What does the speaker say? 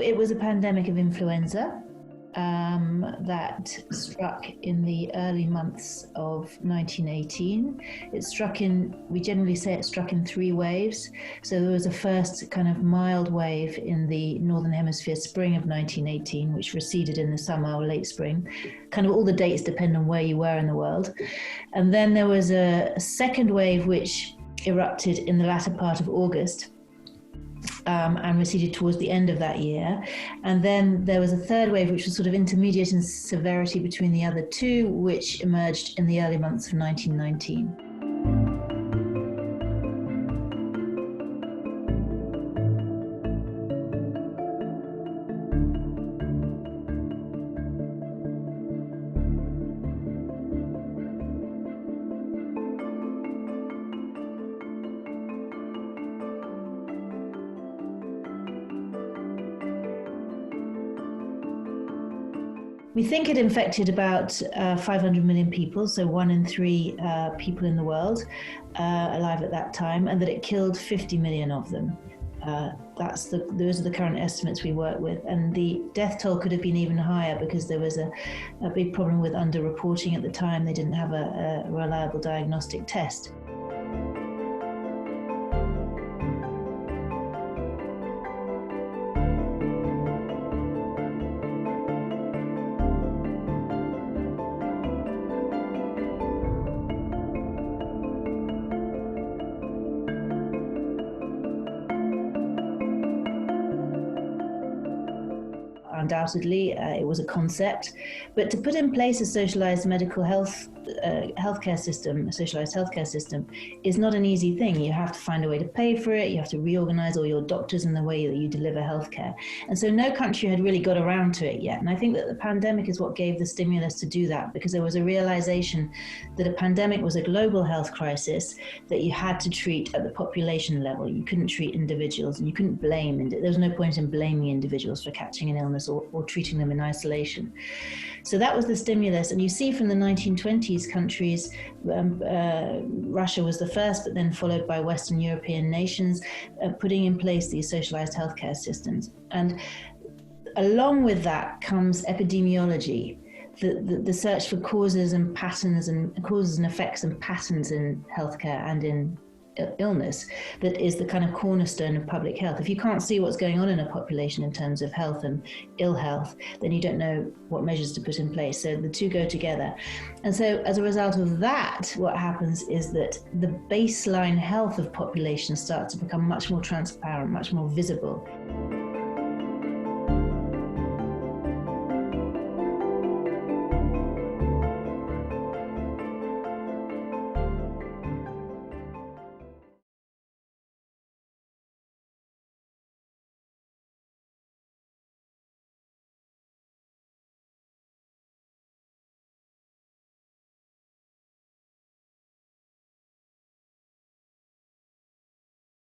It was a pandemic of influenza that struck in the early months of 1918. We generally say it struck in 3 waves. So there was a first kind of mild wave in the Northern Hemisphere spring of 1918, which receded in the summer or late spring. Kind of all the dates depend on where you were in the world. And then there was a second wave which erupted in the latter part of August. And receded towards the end of that year. And then there was a third wave, which was sort of intermediate in severity between the other 2, which emerged in the early months of 1919. We think it infected about 500 million people, so 1 in 3 people in the world alive at that time, and that it killed 50 million of them. Those are the current estimates we work with, and the death toll could have been even higher because there was a big problem with underreporting at the time. They didn't have a reliable diagnostic test. Undoubtedly, it was a concept, but to put in place a socialized medical healthcare system, a socialized healthcare system, is not an easy thing. You have to find a way to pay for it. You have to reorganize all your doctors and the way that you deliver healthcare. And so no country had really got around to it yet. And I think that the pandemic is what gave the stimulus to do that, because there was a realization that a pandemic was a global health crisis that you had to treat at the population level. You couldn't treat individuals, and you couldn't blame. There was no point in blaming individuals for catching an illness or treating them in isolation. So that was the stimulus. And you see from the 1920s countries, Russia was the first, but then followed by Western European nations, putting in place these socialized healthcare systems. And along with that comes epidemiology, the search for causes and patterns and causes and effects and patterns in healthcare and in illness that is the kind of cornerstone of public health. If you can't see what's going on in a population in terms of health and ill health, then you don't know what measures to put in place. So the 2 go together. And so as a result of that, what happens is that the baseline health of populations starts to become much more transparent, much more visible.